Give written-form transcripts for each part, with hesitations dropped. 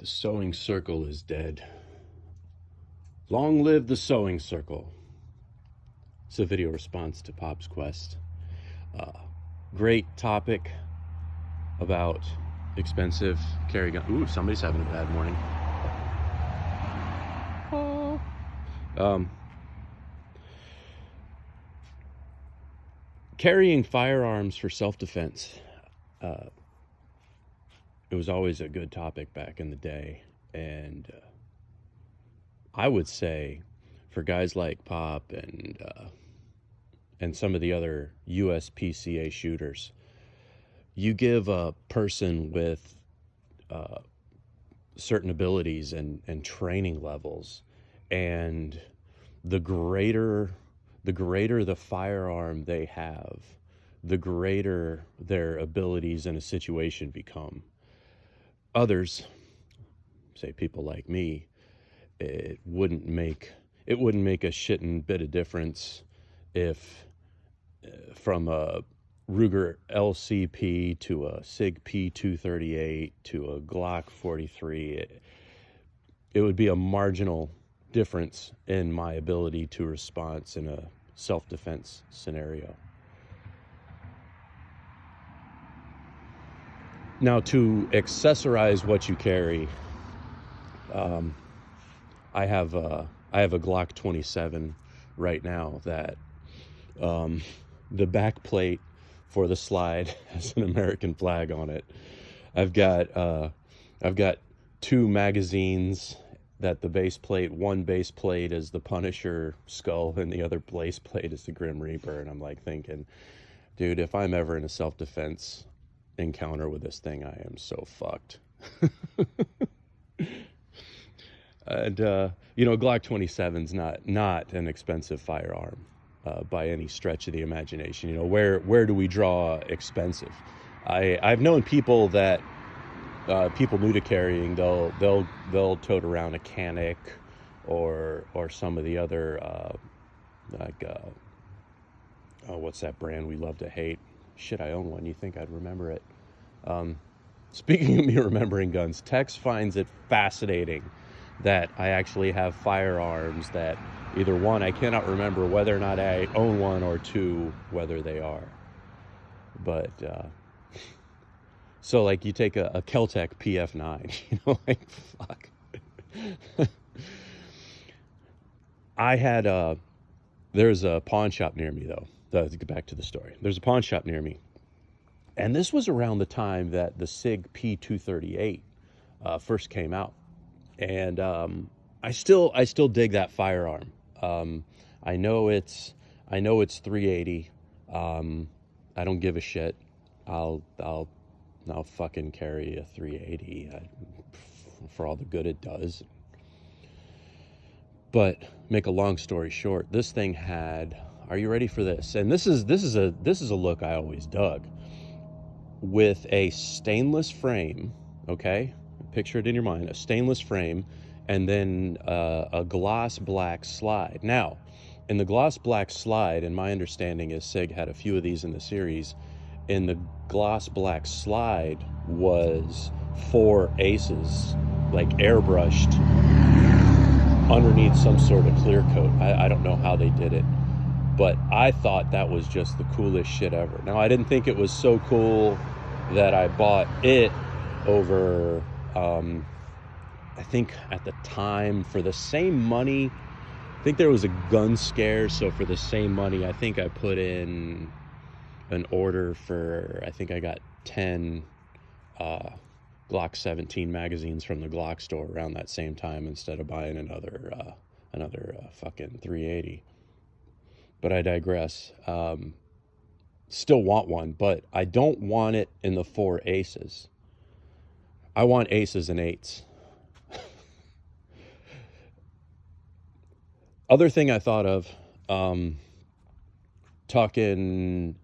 The sewing circle is dead. Long live the sewing circle. It's a video response to Pop's Quest. Great topic about expensive carry gun. Ooh, somebody's having a bad morning. Carrying firearms for self-defense. It was always a good topic back in the day, and I would say for guys like Pop and some of the other USPCA shooters, you give a person with certain abilities and training levels, and the greater the firearm they have, the greater their abilities in a situation become. Others, say people like me, it wouldn't make a shittin' bit of difference if from a Ruger LCP to a SIG P238 to a Glock 43, it would be a marginal difference in my ability to respond in a self-defense scenario. Now, to accessorize what you carry, I have a Glock 27 right now that the back plate for the slide has an American flag on it. I've got two magazines that the base plate, one base plate is the Punisher skull and the other base plate is the Grim Reaper. And I'm like thinking, dude, if I'm ever in a self-defense encounter with this thing, I am so fucked. And Glock 27's not an expensive firearm by any stretch of the imagination. Where do we draw expensive? I've known people that people new to carrying, they'll tote around a Canic or some of the other what's that brand we love to hate? Shit, I own one. You think I'd remember it? Speaking of me remembering guns, Tex finds it fascinating that I actually have firearms that either one, I cannot remember whether or not I own one, or two, whether they are. But so like you take a Keltec PF9, like fuck. There's a pawn shop near me though. To get back to the story, there's a pawn shop near me, and this was around the time that the SIG P238 first came out, and I still dig that firearm. I know it's 380. I don't give a shit. I'll fucking carry a 380 for all the good it does. But make a long story short, this thing had. Are you ready for this? And this is a look I always dug. With a stainless frame, okay? Picture it in your mind, a stainless frame, and then a gloss black slide. Now, in the gloss black slide, and my understanding is SIG had a few of these in the series, in the gloss black slide was 4 aces, like airbrushed underneath some sort of clear coat. I don't know how they did it, but I thought that was just the coolest shit ever. Now, I didn't think it was so cool that I bought it over, I think at the time, for the same money, I think there was a gun scare, so for the same money, I think I put in an order for, I think I got 10 Glock 17 magazines from the Glock store around that same time, instead of buying another fucking 380. But I digress. Still want one, but I don't want it in the 4 aces. I want aces and 8s. Other thing I thought of, talking,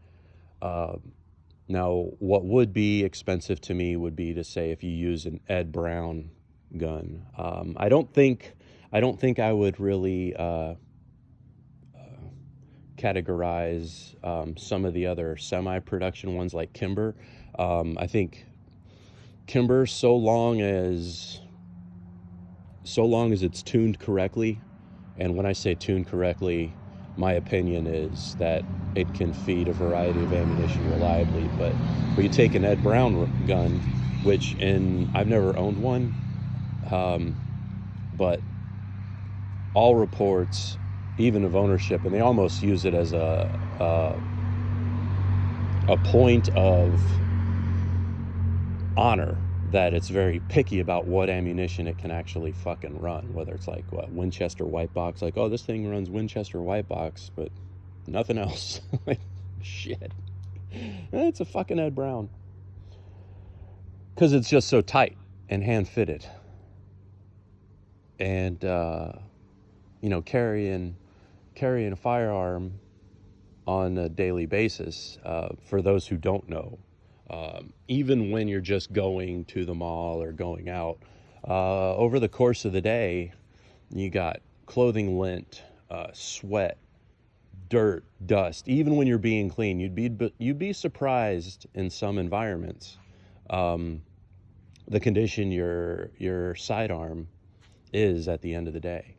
now what would be expensive to me would be to say if you use an Ed Brown gun. I don't think I would really categorize some of the other semi-production ones like Kimber. I think Kimber, so long as so long as it's tuned correctly. And when I say tuned correctly, my opinion is that it can feed a variety of ammunition reliably. But you take an Ed Brown gun, which I've never owned one, but all reports, even of ownership, and they almost use it as a point of honor, that it's very picky about what ammunition it can actually fucking run, whether it's like Winchester white box, like, oh, this thing runs Winchester white box, but nothing else. Like, shit, it's a fucking Ed Brown, because it's just so tight and hand fitted. And carrying a firearm on a daily basis, for those who don't know, even when you're just going to the mall or going out, over the course of the day, you got clothing lint, sweat, dirt, dust. Even when you're being clean, you'd be surprised in some environments, the condition your sidearm is at the end of the day.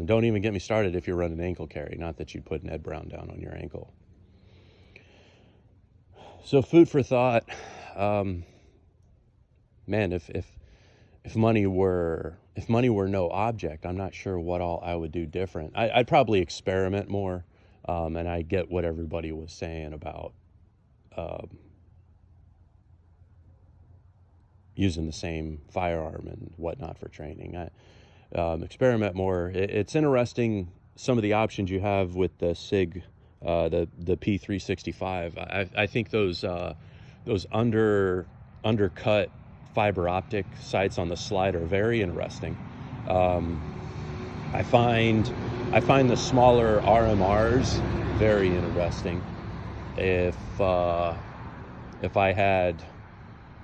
Don't even get me started if you're running ankle carry. Not that you'd put an Ed Brown down on your ankle. So food for thought, man. If money were no object, I'm not sure what all I would do different. I'd probably experiment more, and I get what everybody was saying about using the same firearm and whatnot for training. Experiment more. It's interesting, some of the options you have with the SIG, the P365. I think those undercut fiber optic sights on the slide are very interesting. I find the smaller RMRs very interesting. If I had,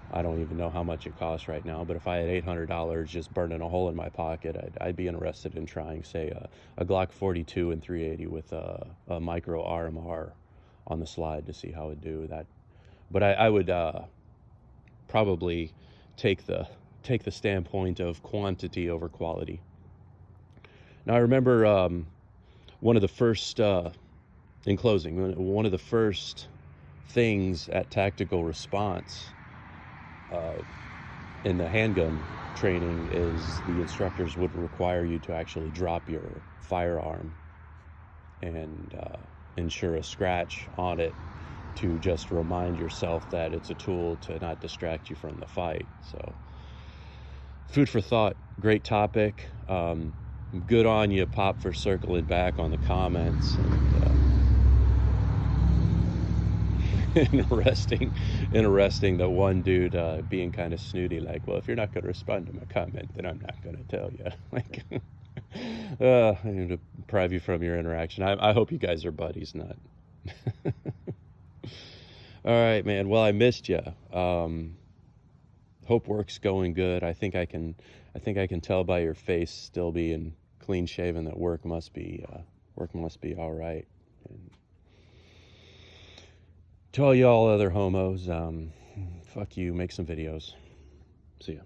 I don't even know how much it costs right now, but if I had $800 just burning a hole in my pocket, I'd be interested in trying, say, a Glock 42 and 380 with a micro RMR on the slide to see how it'd do that. But I would probably take the standpoint of quantity over quality. Now, I remember one of the first, in closing, one of the first things at Tactical Response in the handgun training is the instructors would require you to actually drop your firearm and ensure a scratch on it to just remind yourself that it's a tool to not distract you from the fight. So, food for thought, great topic. Good on you, Pop, for circling back on the comments. And interesting that one dude being kind of snooty, like, well, if you're not going to respond to my comment, then I'm not going to tell you. Like, I need to deprive you from your interaction. I hope you guys are buddies, not. All right, man. Well, I missed you. Hope work's going good. I think I can tell by your face still being clean shaven that work must be all right. And to all y'all other homos, fuck you. Make some videos. See ya.